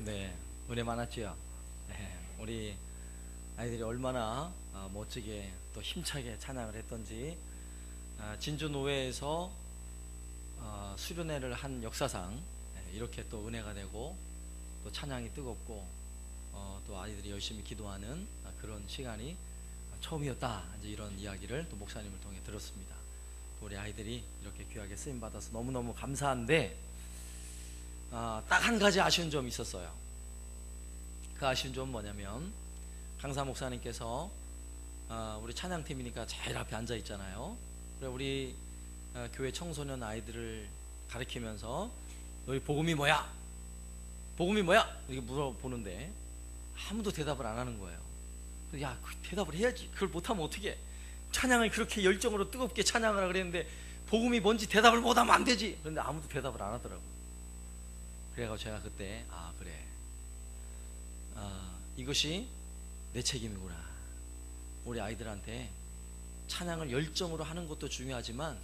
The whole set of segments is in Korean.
네, 은혜 많았지요. 네, 우리 아이들이 얼마나 멋지게 또 힘차게 찬양을 했던지, 진주 노회에서 수련회를 한 역사상 이렇게 또 은혜가 되고 또 찬양이 뜨겁고 또 아이들이 열심히 기도하는 그런 시간이 처음이었다, 이제 이런 이야기를 또 목사님을 통해 들었습니다. 또 우리 아이들이 이렇게 귀하게 쓰임 받아서 너무너무 감사한데, 딱 한 가지 아쉬운 점이 있었어요. 그 아쉬운 점은 뭐냐면, 강사 목사님께서 우리 찬양팀이니까 제일 앞에 앉아 있잖아요. 그래, 우리 교회 청소년 아이들을 가르치면서 너희 복음이 뭐야? 복음이 뭐야? 이렇게 물어보는데 아무도 대답을 안 하는 거예요. 야, 그 대답을 해야지. 그걸 못하면 어떻게? 찬양을 그렇게 열정으로 뜨겁게 찬양하라 그랬는데 복음이 뭔지 대답을 못하면 안 되지. 그런데 아무도 대답을 안 하더라고요. 그래가지고 제가 그때 그래, 이것이 내 책임이구나. 우리 아이들한테 찬양을 열정으로 하는 것도 중요하지만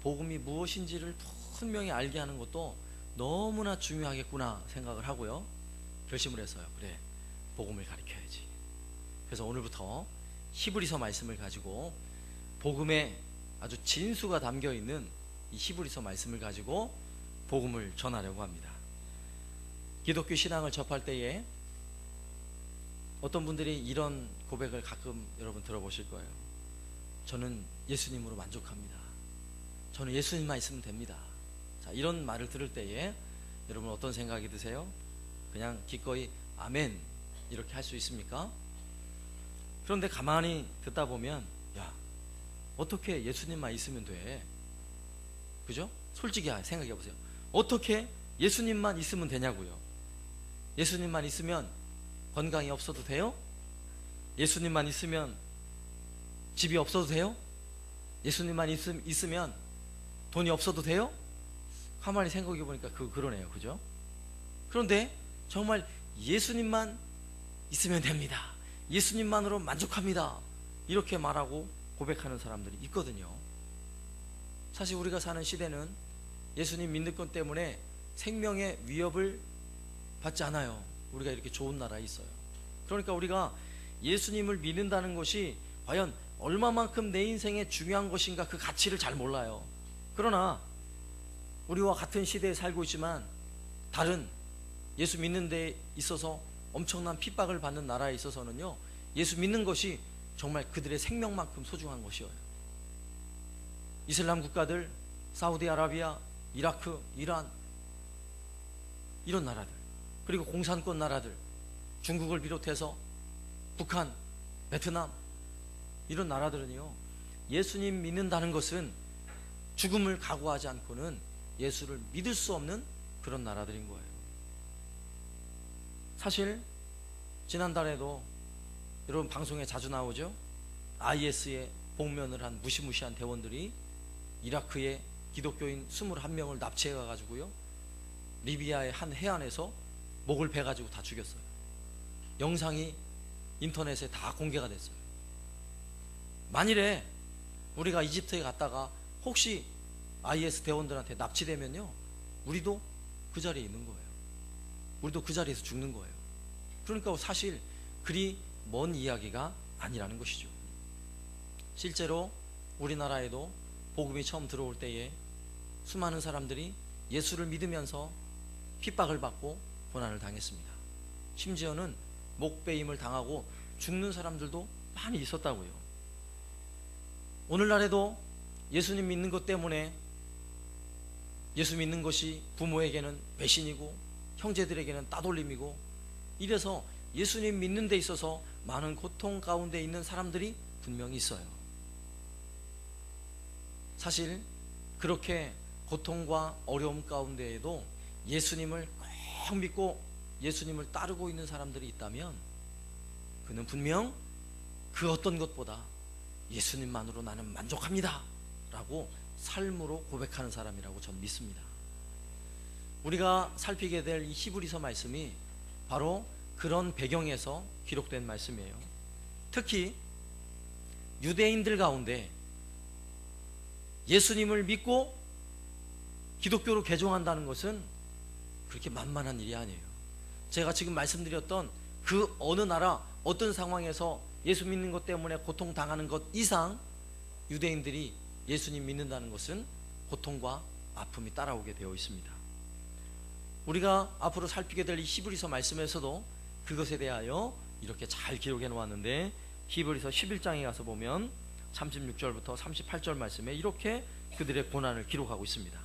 복음이 무엇인지를 분명히 알게 하는 것도 너무나 중요하겠구나 생각을 하고요, 결심을 했어요. 그래, 복음을 가르쳐야지. 그래서 오늘부터 히브리서 말씀을 가지고, 복음에 아주 진수가 담겨있는 이 히브리서 말씀을 가지고 복음을 전하려고 합니다. 기독교 신앙을 접할 때에 어떤 분들이 이런 고백을 가끔 여러분 들어보실 거예요. 저는 예수님으로 만족합니다. 저는 예수님만 있으면 됩니다. 자, 이런 말을 들을 때에 여러분 어떤 생각이 드세요? 그냥 기꺼이 아멘 이렇게 할 수 있습니까? 그런데 가만히 듣다 보면, 야, 어떻게 예수님만 있으면 돼? 그죠? 솔직히 생각해 보세요. 어떻게 예수님만 있으면 되냐고요. 예수님만 있으면 건강이 없어도 돼요? 예수님만 있으면 집이 없어도 돼요? 예수님만 있으면 돈이 없어도 돼요? 가만히 생각해 보니까 그러네요. 그죠? 그런데 정말 예수님만 있으면 됩니다. 예수님만으로 만족합니다. 이렇게 말하고 고백하는 사람들이 있거든요. 사실 우리가 사는 시대는 예수님 믿는 것 때문에 생명의 위협을 받지 않아요. 우리가 이렇게 좋은 나라에 있어요. 그러니까 우리가 예수님을 믿는다는 것이 과연 얼마만큼 내 인생에 중요한 것인가, 그 가치를 잘 몰라요. 그러나 우리와 같은 시대에 살고 있지만 다른 예수 믿는 데 있어서 엄청난 핍박을 받는 나라에 있어서는요, 예수 믿는 것이 정말 그들의 생명만큼 소중한 것이에요. 이슬람 국가들, 사우디아라비아, 이라크, 이란, 이런 나라들, 그리고 공산권 나라들, 중국을 비롯해서 북한, 베트남, 이런 나라들은요, 예수님 믿는다는 것은 죽음을 각오하지 않고는 예수를 믿을 수 없는 그런 나라들인 거예요. 사실 지난달에도 여러분 방송에 자주 나오죠. IS에 복면을 한 무시무시한 대원들이 이라크의 기독교인 21명을 납치해 가지고요, 리비아의 한 해안에서 목을 베 가지고 다 죽였어요. 영상이 인터넷에 다 공개가 됐어요. 만일에 우리가 이집트에 갔다가 혹시 IS 대원들한테 납치되면요, 우리도 그 자리에 있는 거예요. 우리도 그 자리에서 죽는 거예요. 그러니까 사실 그리 먼 이야기가 아니라는 것이죠. 실제로 우리나라에도 복음이 처음 들어올 때에 수많은 사람들이 예수를 믿으면서 핍박을 받고 고난을 당했습니다. 심지어는 목베임을 당하고 죽는 사람들도 많이 있었다고요. 오늘날에도 예수님 믿는 것 때문에, 예수 믿는 것이 부모에게는 배신이고 형제들에게는 따돌림이고, 이래서 예수님 믿는 데 있어서 많은 고통 가운데 있는 사람들이 분명히 있어요. 사실 그렇게 고통과 어려움 가운데에도 예수님을 꼭 믿고 예수님을 따르고 있는 사람들이 있다면, 그는 분명 그 어떤 것보다 예수님만으로 나는 만족합니다 라고 삶으로 고백하는 사람이라고 저는 믿습니다. 우리가 살피게 될 이 히브리서 말씀이 바로 그런 배경에서 기록된 말씀이에요. 특히 유대인들 가운데 예수님을 믿고 기독교로 개종한다는 것은 그렇게 만만한 일이 아니에요. 제가 지금 말씀드렸던 그 어느 나라 어떤 상황에서 예수 믿는 것 때문에 고통당하는 것 이상 유대인들이 예수님 믿는다는 것은 고통과 아픔이 따라오게 되어 있습니다. 우리가 앞으로 살피게 될 이 히브리서 말씀에서도 그것에 대하여 이렇게 잘 기록해 놓았는데, 히브리서 11장에 가서 보면 36절부터 38절 말씀에 이렇게 그들의 고난을 기록하고 있습니다.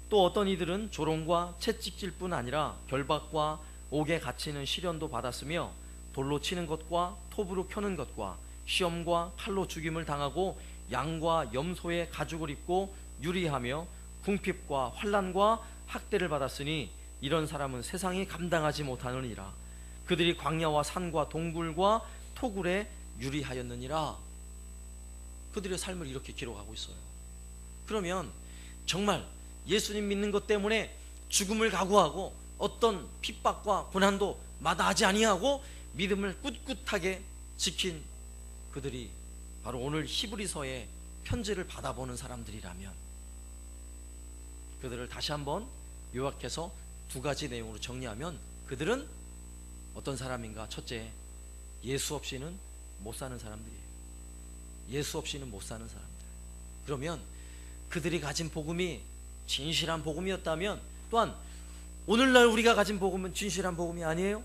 또 어떤 이들은 조롱과 채찍질 뿐 아니라 결박과 옥에 갇히는 시련도 받았으며 돌로 치는 것과 톱으로 켜는 것과 시험과 칼로 죽임을 당하고 양과 염소의 가죽을 입고 유리하며 궁핍과 환난과 학대를 받았으니 이런 사람은 세상이 감당하지 못하느니라. 그들이 광야와 산과 동굴과 토굴에 유리하였느니라. 그들의 삶을 이렇게 기록하고 있어요. 그러면 정말 예수님 믿는 것 때문에 죽음을 각오하고 어떤 핍박과 고난도 마다하지 아니하고 믿음을 꿋꿋하게 지킨 그들이 바로 오늘 히브리서의 편지를 받아보는 사람들이라면, 그들을 다시 한번 요약해서 두 가지 내용으로 정리하면 그들은 어떤 사람인가? 첫째, 예수 없이는 못 사는 사람들이에요. 예수 없이는 못 사는 사람들. 그러면 그들이 가진 복음이 진실한 복음이었다면, 또한 오늘날 우리가 가진 복음은 진실한 복음이 아니에요?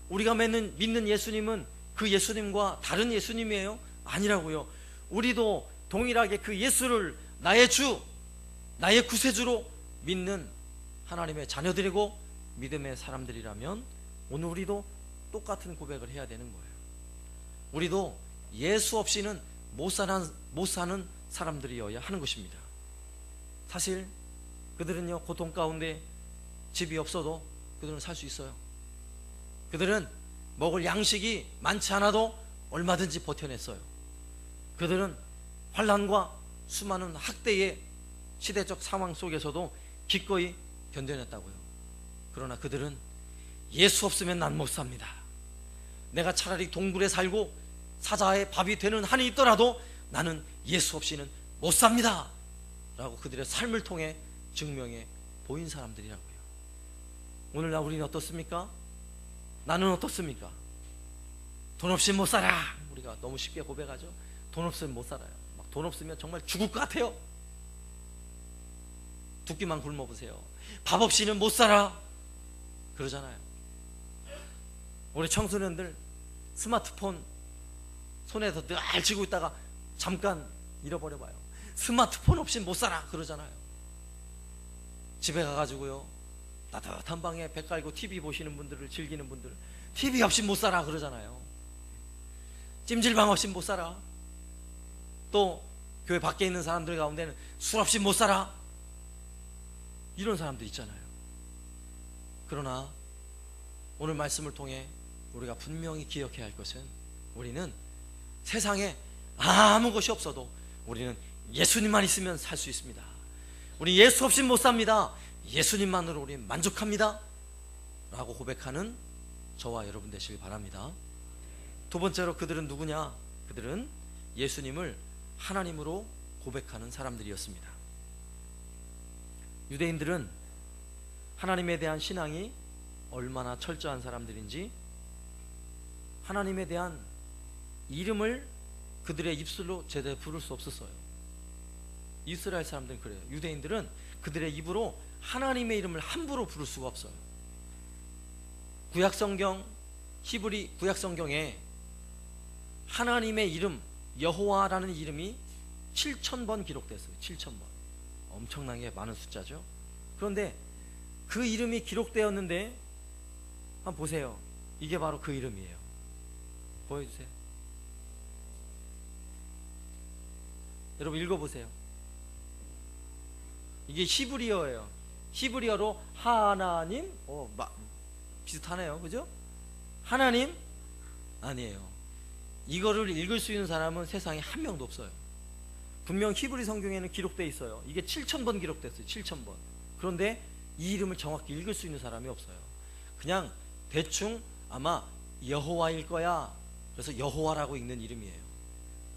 우리가 믿는 예수님은 그 예수님과 다른 예수님이에요? 아니라고요. 우리도 동일하게 그 예수를 나의 주, 나의 구세주로 믿는 하나님의 자녀들이고 믿음의 사람들이라면 오늘 우리도 똑같은 고백을 해야 되는 거예요. 우리도 예수 없이는 못 사는 사람들이어야 하는 것입니다. 사실 그들은요, 고통 가운데 집이 없어도 그들은 살 수 있어요. 그들은 먹을 양식이 많지 않아도 얼마든지 버텨냈어요. 그들은 환난과 수많은 학대의 시대적 상황 속에서도 기꺼이 견뎌냈다고요. 그러나 그들은 예수 없으면 난 못 삽니다. 내가 차라리 동굴에 살고 사자의 밥이 되는 한이 있더라도 나는 예수 없이는 못 삽니다 라고 그들의 삶을 통해 증명해 보인 사람들이라고요. 오늘날 우리는 어떻습니까? 나는 어떻습니까? 돈 없이 못 살아. 우리가 너무 쉽게 고백하죠. 돈 없으면 못 살아요. 막 돈 없으면 정말 죽을 것 같아요. 두 끼만 굶어 보세요. 밥 없이는 못 살아 그러잖아요. 우리 청소년들 스마트폰 손에서 늘 쥐고 있다가 잠깐 잃어버려 봐요. 스마트폰 없이 못 살아 그러잖아요. 집에 가가지고요, 따뜻한 방에 배 깔고 TV 보시는 분들을 즐기는 분들, TV 없이 못 살아 그러잖아요. 찜질방 없이 못 살아. 또 교회 밖에 있는 사람들 가운데는 술 없이 못 살아 이런 사람들 있잖아요. 그러나 오늘 말씀을 통해 우리가 분명히 기억해야 할 것은, 우리는 세상에 아무 것이 없어도 우리는 예수님만 있으면 살 수 있습니다. 우리 예수 없이 못 삽니다. 예수님만으로 우리 만족합니다 라고 고백하는 저와 여러분 되시길 바랍니다. 두 번째로 그들은 누구냐? 그들은 예수님을 하나님으로 고백하는 사람들이었습니다. 유대인들은 하나님에 대한 신앙이 얼마나 철저한 사람들인지 하나님에 대한 이름을 그들의 입술로 제대로 부를 수 없었어요. 이스라엘 사람들은 그래요. 유대인들은 그들의 입으로 하나님의 이름을 함부로 부를 수가 없어요. 구약성경, 히브리 구약성경에 하나님의 이름 여호와라는 이름이 7,000번 기록됐어요. 7,000번. 엄청나게 많은 숫자죠. 그런데 그 이름이 기록되었는데 한번 보세요. 이게 바로 그 이름이에요. 보여주세요. 여러분 읽어보세요. 이게 히브리어예요. 히브리어로 하나님, 비슷하네요. 그죠? 하나님 아니에요. 이거를 읽을 수 있는 사람은 세상에 한 명도 없어요. 분명 히브리 성경에는 기록되어 있어요. 이게 7,000번 기록됐어요. 7,000번. 그런데 이 이름을 정확히 읽을 수 있는 사람이 없어요. 그냥 대충 아마 여호와일 거야, 그래서 여호와라고 읽는 이름이에요.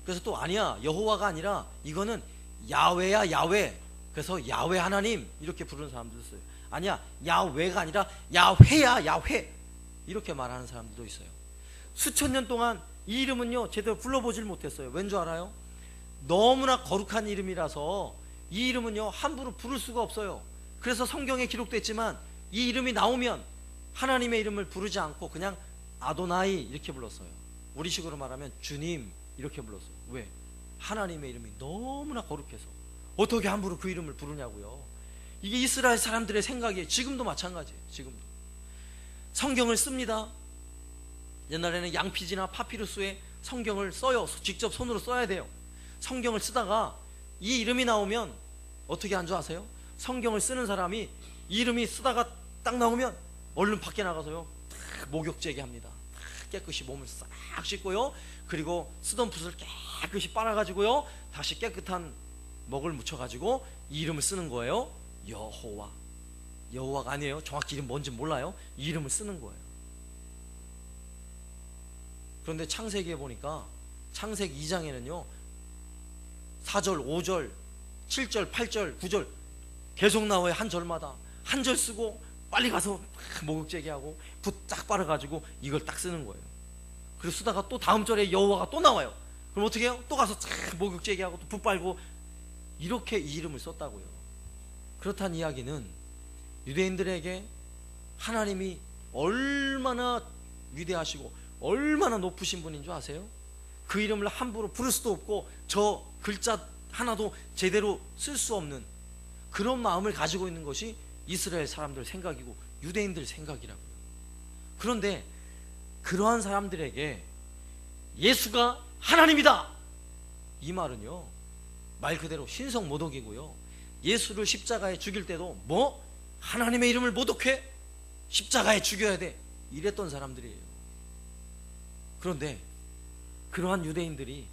그래서 또 아니야, 여호와가 아니라 이거는 야훼야, 야훼, 그래서 야훼 하나님 이렇게 부르는 사람도 있어요. 아니야, 야훼가 아니라 야훼야, 야훼, 이렇게 말하는 사람들도 있어요. 수천 년 동안 이 이름은요 제대로 불러보질 못했어요. 왠 줄 알아요? 너무나 거룩한 이름이라서 이 이름은요 함부로 부를 수가 없어요. 그래서 성경에 기록됐지만 이 이름이 나오면 하나님의 이름을 부르지 않고 그냥 아도나이 이렇게 불렀어요. 우리식으로 말하면 주님 이렇게 불렀어요. 왜? 하나님의 이름이 너무나 거룩해서 어떻게 함부로 그 이름을 부르냐고요. 이게 이스라엘 사람들의 생각이에요. 지금도 마찬가지예요. 지금도 성경을 씁니다. 옛날에는 양피지나 파피루스에 성경을 써요. 직접 손으로 써야 돼요. 성경을 쓰다가 이 이름이 나오면 어떻게 한 줄 아세요? 성경을 쓰는 사람이 이 이름이 쓰다가 딱 나오면 얼른 밖에 나가서요 목욕제기 합니다. 깨끗이 몸을 싹 씻고요, 그리고 쓰던 붓을 깨끗이 빨아가지고요 다시 깨끗한 먹을 묻혀가지고 이 이름을 쓰는 거예요. 여호와. 여호와가 아니에요. 정확히 이름 뭔지 몰라요. 이 이름을 쓰는 거예요. 그런데 창세기에 보니까 창세기 2장에는요 4절, 5절, 7절, 8절, 9절 계속 나와요. 한 절마다 한 절 쓰고 빨리 가서 목욕제기 하고 붓 딱 빨아가지고 이걸 딱 쓰는 거예요. 그리고 쓰다가 또 다음 절에 여호와가 또 나와요. 그럼 어떻게 해요? 또 가서 목욕제기 하고 또 붓 빨고 이렇게 이 이름을 썼다고요. 그렇다는 이야기는 유대인들에게 하나님이 얼마나 위대하시고 얼마나 높으신 분인 줄 아세요? 그 이름을 함부로 부를 수도 없고 저 글자 하나도 제대로 쓸 수 없는 그런 마음을 가지고 있는 것이 이스라엘 사람들 생각이고 유대인들 생각이라고요. 그런데 그러한 사람들에게 예수가 하나님이다 이 말은요 말 그대로 신성모독이고요. 예수를 십자가에 죽일 때도 뭐? 하나님의 이름을 모독해? 십자가에 죽여야 돼 이랬던 사람들이에요. 그런데 그러한 유대인들이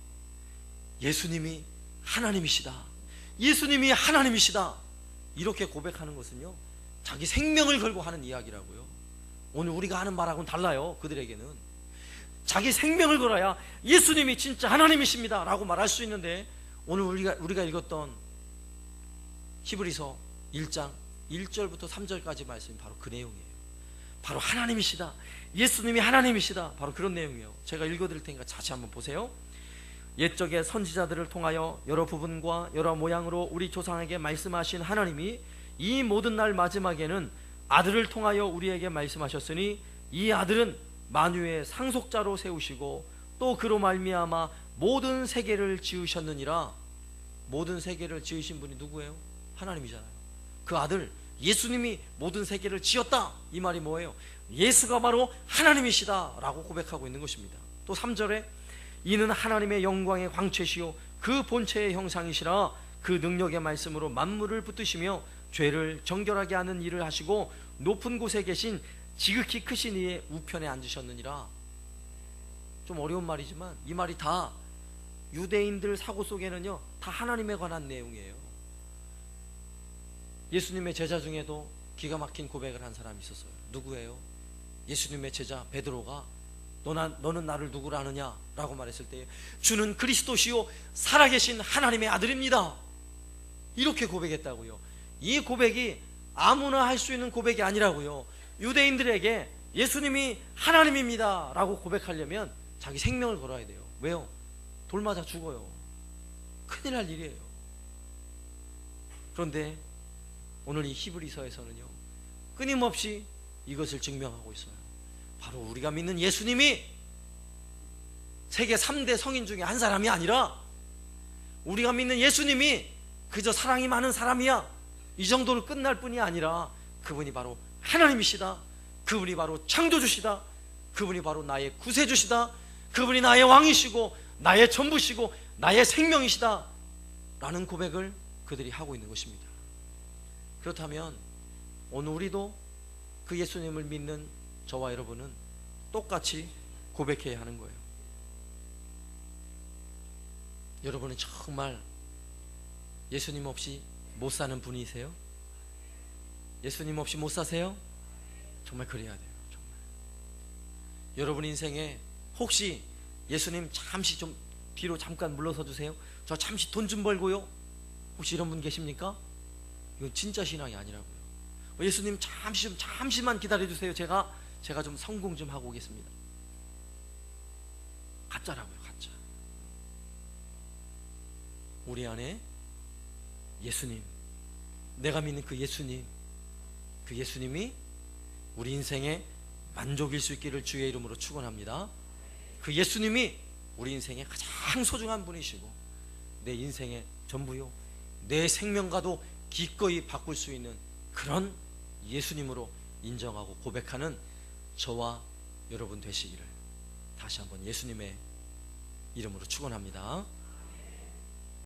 예수님이 하나님이시다, 예수님이 하나님이시다 이렇게 고백하는 것은요 자기 생명을 걸고 하는 이야기라고요. 오늘 우리가 하는 말하고는 달라요. 그들에게는 자기 생명을 걸어야 예수님이 진짜 하나님이십니다 라고 말할 수 있는데, 오늘 우리가 읽었던 히브리서 1장 1절부터 3절까지 말씀이 바로 그 내용이에요. 바로 하나님이시다, 예수님이 하나님이시다, 바로 그런 내용이에요. 제가 읽어드릴 테니까 다시 한번 보세요. 옛적의 선지자들을 통하여 여러 부분과 여러 모양으로 우리 조상에게 말씀하신 하나님이 이 모든 날 마지막에는 아들을 통하여 우리에게 말씀하셨으니 이 아들은 만유의 상속자로 세우시고 또 그로 말미암아 모든 세계를 지으셨느니라. 모든 세계를 지으신 분이 누구예요? 하나님이잖아요. 그 아들 예수님이 모든 세계를 지었다 이 말이 뭐예요? 예수가 바로 하나님이시다 라고 고백하고 있는 것입니다. 또 3절에 이는 하나님의 영광의 광채시요 그 본체의 형상이시라. 그 능력의 말씀으로 만물을 붙드시며 죄를 정결하게 하는 일을 하시고 높은 곳에 계신 지극히 크신 이의 우편에 앉으셨느니라. 좀 어려운 말이지만 이 말이 다 유대인들 사고 속에는요 다 하나님에 관한 내용이에요. 예수님의 제자 중에도 기가 막힌 고백을 한 사람이 있었어요. 누구예요? 예수님의 제자 베드로가 너는 나를 누구라 하느냐 라고 말했을 때 주는 그리스도시요 살아계신 하나님의 아들입니다 이렇게 고백했다고요. 이 고백이 아무나 할 수 있는 고백이 아니라고요. 유대인들에게 예수님이 하나님입니다 라고 고백하려면 자기 생명을 걸어야 돼요. 왜요? 돌 맞아 죽어요. 큰일 날 일이에요. 그런데 오늘 이 히브리서에서는요 끊임없이 이것을 증명하고 있어요. 바로 우리가 믿는 예수님이 세계 3대 성인 중에 한 사람이 아니라 우리가 믿는 예수님이 그저 사랑이 많은 사람이야 이 정도로 끝날 뿐이 아니라 그분이 바로 하나님이시다, 그분이 바로 창조주시다, 그분이 바로 나의 구세주시다, 그분이 나의 왕이시고 나의 전부시고 나의 생명이시다 라는 고백을 그들이 하고 있는 것입니다. 그렇다면 오늘 우리도 그 예수님을 믿는 저와 여러분은 똑같이 고백해야 하는 거예요. 여러분은 정말 예수님 없이 못 사는 분이세요? 예수님 없이 못 사세요? 정말 그래야 돼요. 정말. 여러분 인생에 혹시 예수님 잠시 좀 뒤로 잠깐 물러서 주세요, 저 잠시 돈 좀 벌고요, 혹시 이런 분 계십니까? 이건 진짜 신앙이 아니라고요. 예수님 잠시만 기다려 주세요, 제가 제가 좀 성공 좀 하고 오겠습니다. 가짜라고요, 가짜. 우리 안에 예수님, 내가 믿는 그 예수님이 우리 인생의 만족일 수 있기를 주의 이름으로 축원합니다. 그 예수님이 우리 인생의 가장 소중한 분이시고 내 인생의 전부요, 내 생명과도 기꺼이 바꿀 수 있는 그런 예수님으로 인정하고 고백하는 저와 여러분 되시기를 다시 한번 예수님의 이름으로 축원합니다.